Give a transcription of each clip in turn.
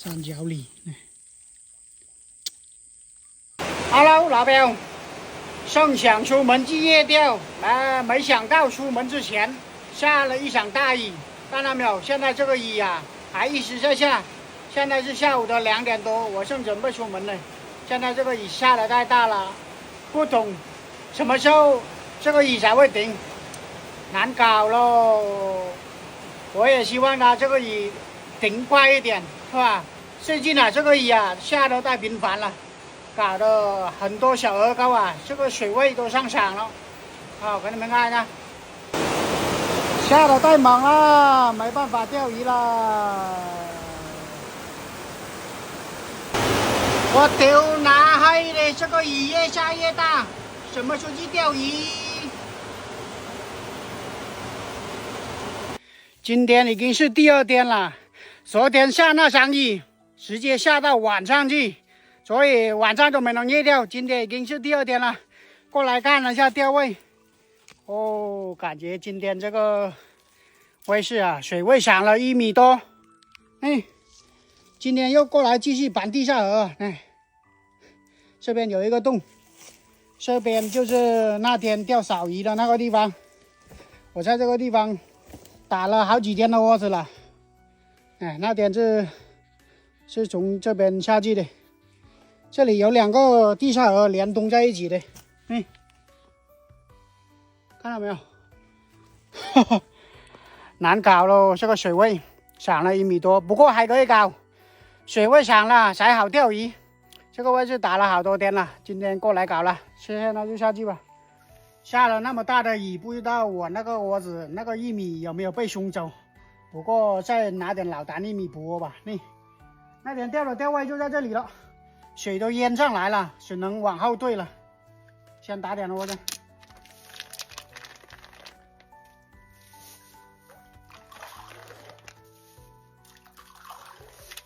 三角鲤。Hello， 老表，盛想出门去夜钓，没想到出门之前下了一场大雨，看到没有？现在这个雨啊，还一直在下。现在是下午的2点多，我正准备出门呢。现在这个雨下的太大了，不懂什么时候这个雨才会停，难搞喽。我也希望它这个雨停快一点，是吧？最近啊，这个雨啊下的太频繁了，搞得很多小河沟啊，这个水位都上涨了。好，给你们看一下，下的太猛了，没办法钓鱼了。我丢哪黑的，这个雨越下越大，怎么出去钓鱼？今天已经是第2天了，昨天下那场雨，直接下到晚上去，所以晚上都没能夜钓。今天已经是第2天了，过来看了一下钓位，哦，感觉今天这个位置啊，水位涨了1米多。哎，今天又过来继续板地下河。哎，这边有一个洞，这边就是那天钓扫鱼的那个地方。我在这个地方打了好几天的窝子了。哎，那天是从这边下去的。这里有2个地下河连通在一起的。哎，看到没有？难搞喽，这个水位涨了1米多，不过还可以搞。水位涨了才好钓鱼。这个位置打了好多天了，今天过来搞了，现在就下去吧。下了那么大的雨，不知道我那个窝子那个玉米有没有被冲走。不过再拿点老坛玉米补吧。那天钓的钓位就在这里了，水都淹上来了，只能往后退了。先打点窝子。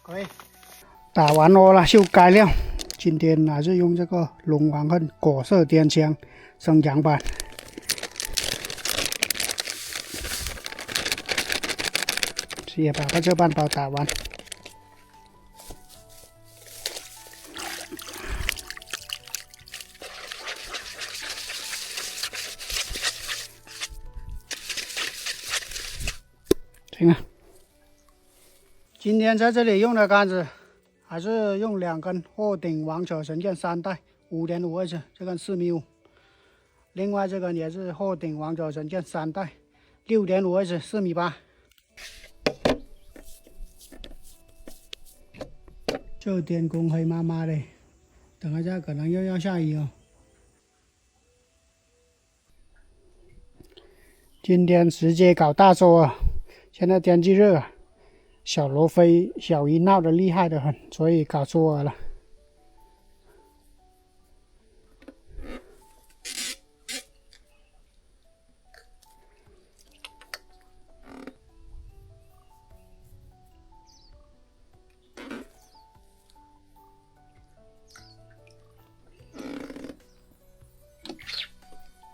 可以。打完窝了，秀该料。今天还是用这个龙王恨果色颠枪升强版。直接把这半包打完。行了。今天在这里用的杆子还是用2根鹤顶王者神剑3代5.5H，这根4.5米。另外这根也是鹤顶王者神剑3代6.5H 4.8米。这天空黑麻麻的，等一下可能又要下雨哦。今天直接搞大收啊！现在天气热啊，小罗非小鱼闹得厉害的很，所以搞错了。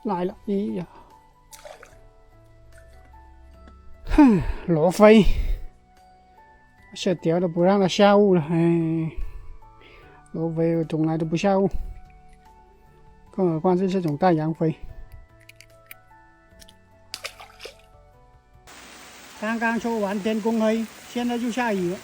来了，哎呀，哼，罗非，这条都不让他下雾了，哎，罗非从来都不下雾，更何况是这种大洋飞。刚刚说完天空黑，现在就下雨了。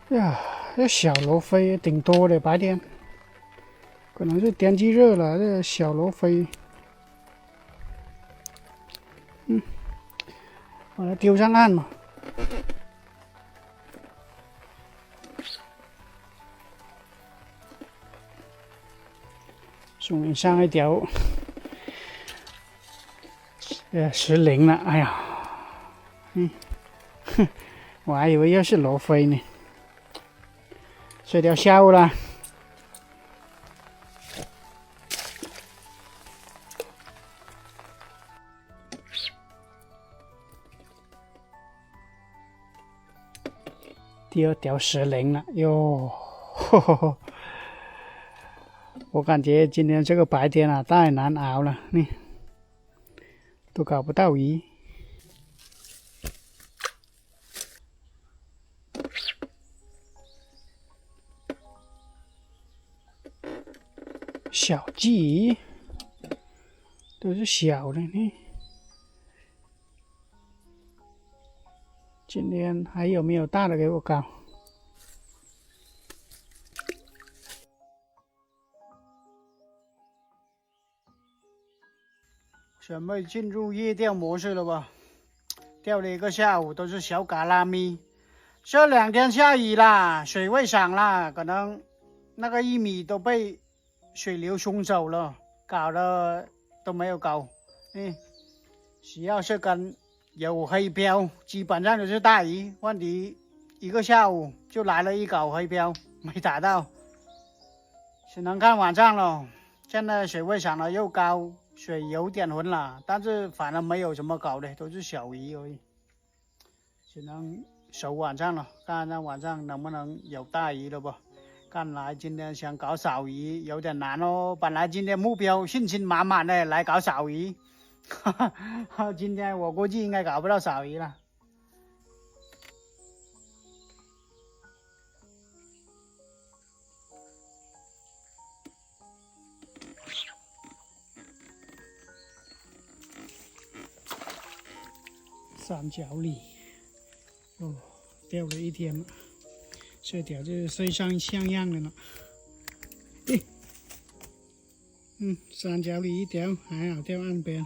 呀，这小罗非挺多的，白天可能是天气热了，这小罗非，把它丢上岸嘛。送上一条，10了，哎呀，我还以为又是罗非呢。这条下午了，第2条10了哟，我感觉今天这个白天啊太难熬了，都搞不到鱼。小鲫都是小的呢。今天还有没有大的给我搞？准备进入夜钓模式了吧？钓了一个下午，都是小嘎拉咪。这2天下雨啦，水位涨啦，可能那个1米都被水流冲走了，搞得都没有搞。只要是跟有黑标，基本上都是大鱼。问题一个下午就来了一搞黑标，没打到，只能看晚上了。现在水位涨了又高。水有点浑了，但是反正没有什么搞的，都是小鱼而已，只能守晚上了，看看晚上能不能有大鱼了吧。看来今天想搞小鱼有点难哦。本来今天目标信心满满的来搞小鱼，今天我估计应该搞不到小鱼了。三角鲤，哦，钓了一天了，这条就非常像样的了。三角鲤一条，还好钓岸边。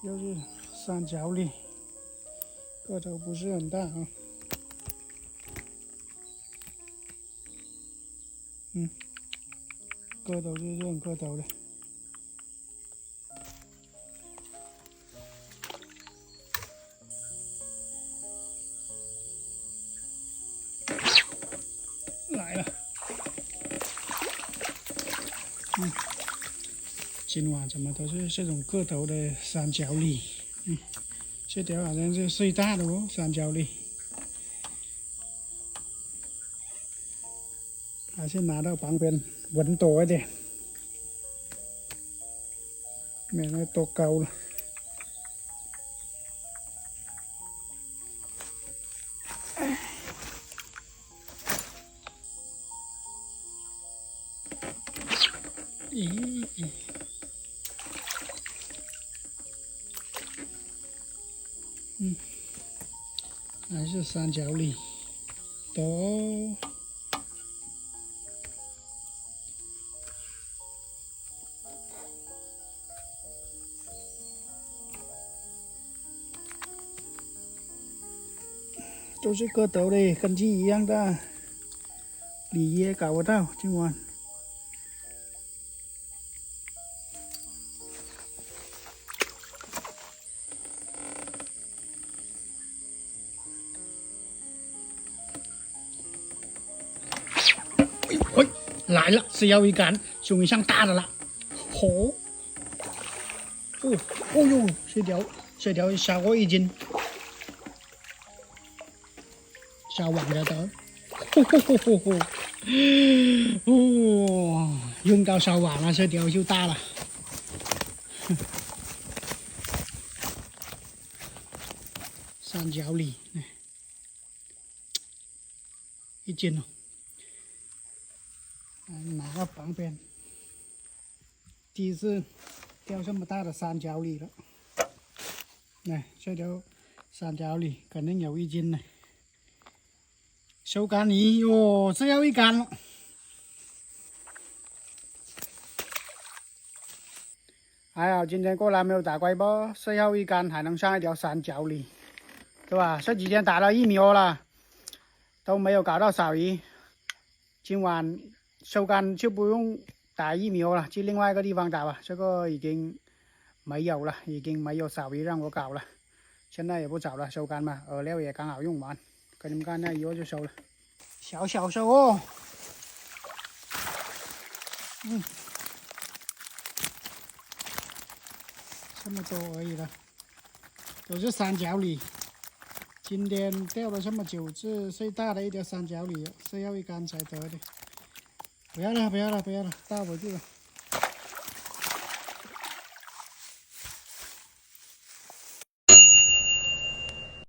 又是三角鲤。个头不是很大啊，个头是这种个头的。来了，今晚怎么都是这种个头的三角鲤？这条好像是最大的哦，三角鲤。还是拿到旁边稳多一点，免得多高了。还是三角鲤多。都是个头的，跟鸡一样大，鲤也搞不到今晚。来了，是要一杆，终于上大的了。哦哟，这条超过1斤。烧网了都，用到烧网了，这条就大了。三角鲤，1斤哦。拿到旁边，第一次钓这么大的三角鲤了。来，这条三角鲤肯定有1斤呢。收竿鱼哟，这要一竿了。还好今天过来没有打乖波，最后一竿还能上一条三角鲤，对吧？这几天打到1米多了，都没有搞到小鱼。今晚收竿就不用打1米多了，去另外一个地方打吧。这个已经没有了，已经没有小鱼让我搞了。现在也不找了，收竿吧，饵料也刚好用完。给你们看，那一会就收了，小收哦。这么多而已了。都是三角鲤。今天钓了这么久，这最大的一条三角鲤，是要一竿才得的。不要了，不要了，不要了，大不住了。